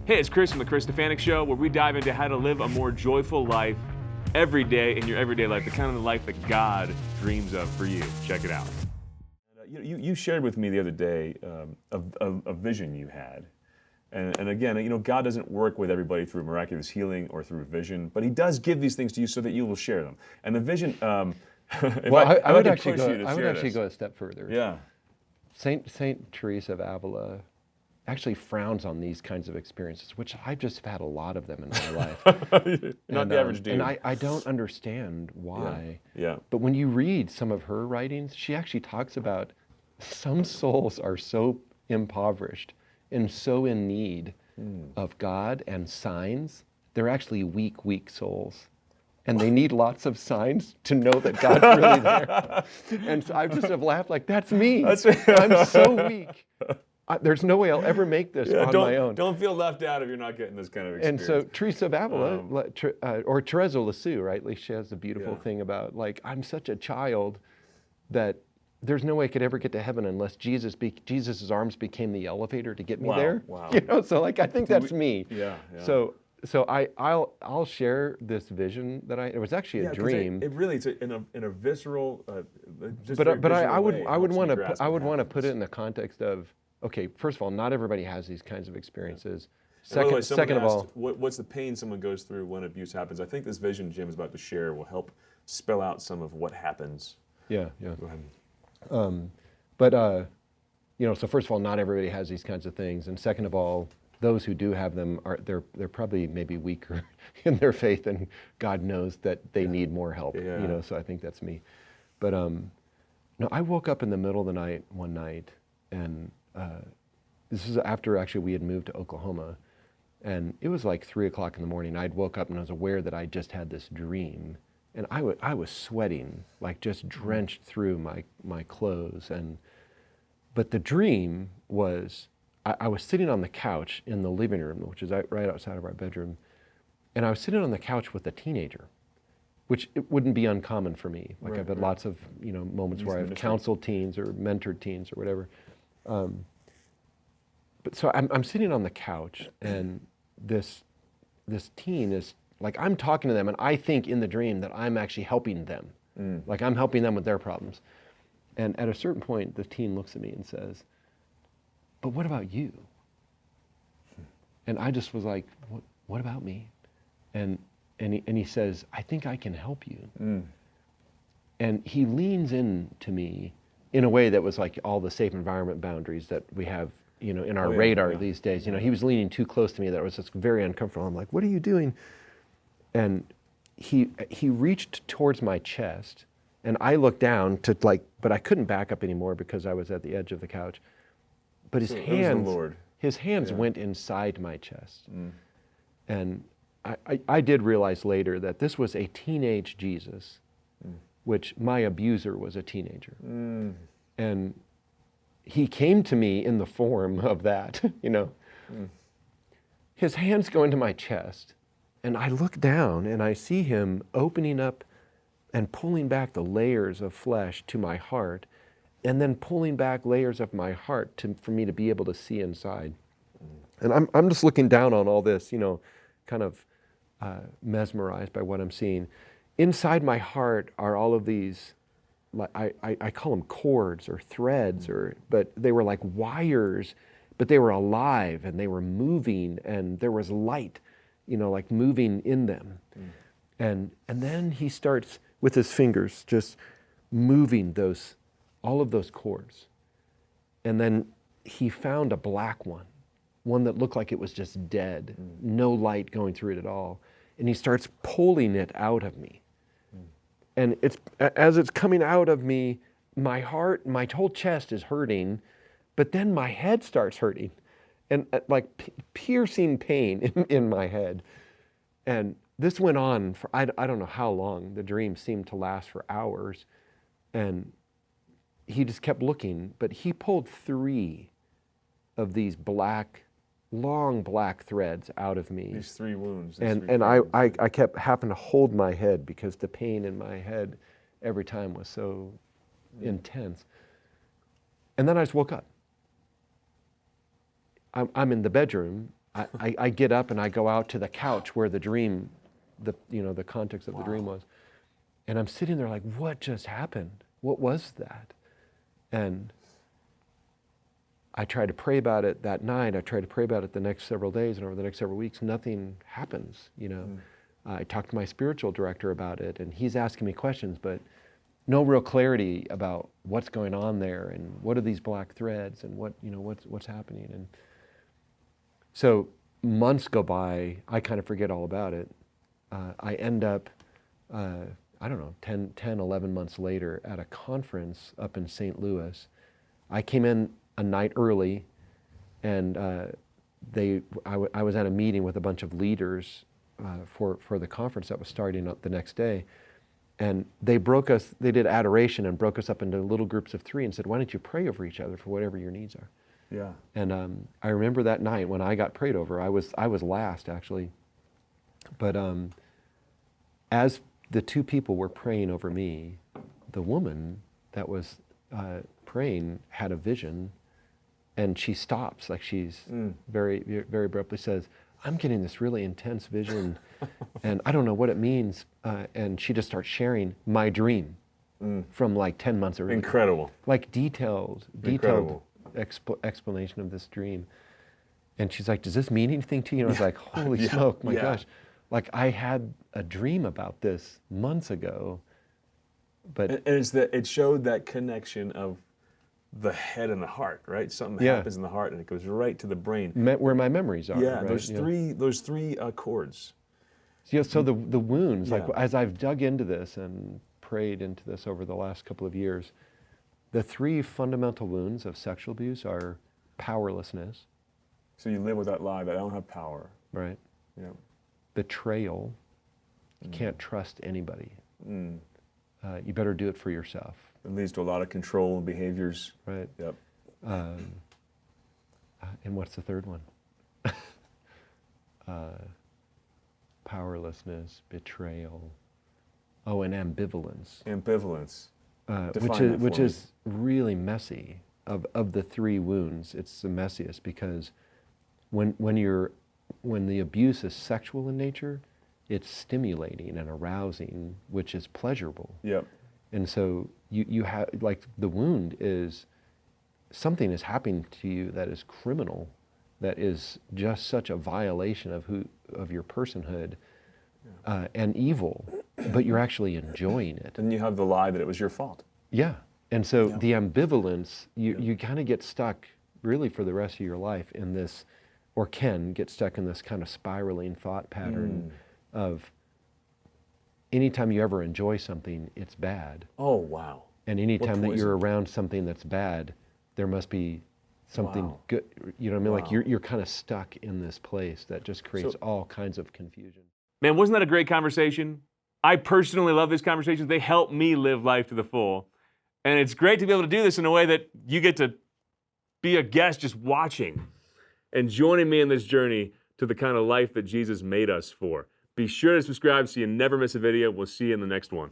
Hey, it's Chris from The Chris Stefanic Show, where we dive into how to live a more joyful life every day in your everyday life, the kind of life that God dreams of for you. Check it out. You shared with me the other day a vision you had. And again, God doesn't work with everybody through miraculous healing or through vision, but He does give these things to you so that you will share them. And the vision, I would actually go a step further. Yeah. Saint Teresa of Avila actually frowns on these kinds of experiences, which I've just had a lot of them in my life. Not the average dude. And I don't understand why. Yeah. But when you read some of her writings, she actually talks about some souls are so impoverished and so in need of God and signs. They're actually weak souls. And they need lots of signs to know that God's really there. And so I just have laughed like, that's me. I'm so weak. There's no way I'll ever make this on my own. Don't feel left out if you're not getting this kind of experience. And so Teresa of Avila, or Teresa of Lisieux, right? At least she has a beautiful thing about, like, I'm such a child that there's no way I could ever get to heaven unless Jesus's arms became the elevator to get me there. Wow. So like I think that's me. Yeah. So I'll share this vision that it was actually a dream. It really is in a visceral. But I would want to put it in the context of, okay, first of all, not everybody has these kinds of experiences. Second of all, what's the pain someone goes through when abuse happens? I think this vision Jim is about to share will help spell out some of what happens. Yeah. Go ahead. So first of all, not everybody has these kinds of things, and second of all, those who do have them they're probably maybe weaker in their faith, and God knows that they need more help. Yeah. So I think that's me. But no, I woke up in the middle of the night one night, and this is after actually we had moved to Oklahoma, and it was like 3 o'clock in the morning. I'd woke up and I was aware that I just had this dream, and I was sweating, like just drenched through my clothes, but the dream was I was sitting on the couch in the living room, which is right outside of our bedroom, and I was sitting on the couch with a teenager, which it wouldn't be uncommon for me. Like I've had lots of moments where I've counseled teens or mentored teens or whatever. But so I'm sitting on the couch, and this teen is like, I'm talking to them, and I think in the dream that I'm actually helping them. Like I'm helping them with their problems. And at a certain point, the teen looks at me and says, "But what about you?" And I just was like, what about me? And he says, "I think I can help you." And he leans in to me in a way that was like all the safe environment boundaries that we have, in our radar these days. He was leaning too close to me that it was just very uncomfortable. I'm like, "What are you doing?" And he reached towards my chest, and I looked down but I couldn't back up anymore because I was at the edge of the couch. But his hands went inside my chest. And I did realize later that this was a teenage Jesus, which my abuser was a teenager. And he came to me in the form of that, His hands go into my chest, and I look down and I see him opening up and pulling back the layers of flesh to my heart, and then pulling back layers of my heart for me to be able to see inside. And I'm just looking down on all this, kind of mesmerized by what I'm seeing. Inside my heart are all of these, I call them cords or threads, but they were like wires, but they were alive and they were moving, and there was light, like moving in them. And then he starts with his fingers just moving all of those cords. And then he found a black one that looked like it was just dead, no light going through it at all. And he starts pulling it out of me. And as it's coming out of me, my heart, my whole chest is hurting, but then my head starts hurting, and like piercing pain in my head. And this went on for, I don't know how long. The dream seemed to last for hours. And he just kept looking, but he pulled 3 of these long black threads out of me. These 3 wounds. And I kept having to hold my head because the pain in my head every time was so intense. And then I just woke up. I'm in the bedroom, I get up and I go out to the couch where the dream, the context of the dream was. And I'm sitting there like, what just happened? What was that? And I tried to pray about it that night. I tried to pray about it the next several days, and over the next several weeks, nothing happens, I talked to my spiritual director about it, and he's asking me questions, but no real clarity about what's going on there and what are these black threads and what's happening. And so months go by, I kind of forget all about it. I end up, 10, 11 months later at a conference up in St. Louis. I came in a night early, and I was at a meeting with a bunch of leaders for the conference that was starting up the next day. And they did adoration and broke us up into little groups of 3 and said, why don't you pray over each other for whatever your needs are? Yeah. And I remember that night when I got prayed over. I was last, actually. But as the 2 people were praying over me, the woman that was praying had a vision, and she stops, like she's very, very abruptly says, I'm getting this really intense vision, and I don't know what it means. And she just starts sharing my dream from like 10 months earlier. Incredible. Like detailed explanation of this dream. And she's like, does this mean anything to you? And I was like, holy smoke, my gosh. Like I had a dream about this months ago. But it showed that connection of the head and the heart, right? Something happens in the heart and it goes right to the brain. Where my memories are. Yeah, right? those three chords. Yeah, so the wounds, like as I've dug into this and prayed into this over the last couple of years, the 3 fundamental wounds of sexual abuse are powerlessness. So you live with that lie that I don't have power. Right. Yeah. Betrayal. You can't trust anybody. You better do it for yourself. It leads to a lot of control and behaviors. Right. Yep. And what's the third one? Powerlessness, betrayal. Oh, and ambivalence. Ambivalence. Which is really messy. Of the 3 wounds, it's the messiest because when the abuse is sexual in nature, it's stimulating and arousing, which is pleasurable. Yep. And so you have, like, the wound is something is happening to you that is criminal, that is just such a violation of your personhood, and evil, but you're actually enjoying it. And you have the lie that it was your fault. Yeah. And so the ambivalence, you kind of get stuck really for the rest of your life in this, or can get stuck in this kind of spiraling thought pattern of anytime you ever enjoy something, it's bad. Oh, wow. And anytime that you're around something that's bad, there must be something good. You know what I mean? Like you're kind of stuck in this place that just creates all kinds of confusion. Man, wasn't that a great conversation? I personally love these conversations. They help me live life to the full. And it's great to be able to do this in a way that you get to be a guest just watching and joining me in this journey to the kind of life that Jesus made us for. Be sure to subscribe so you never miss a video. We'll see you in the next one.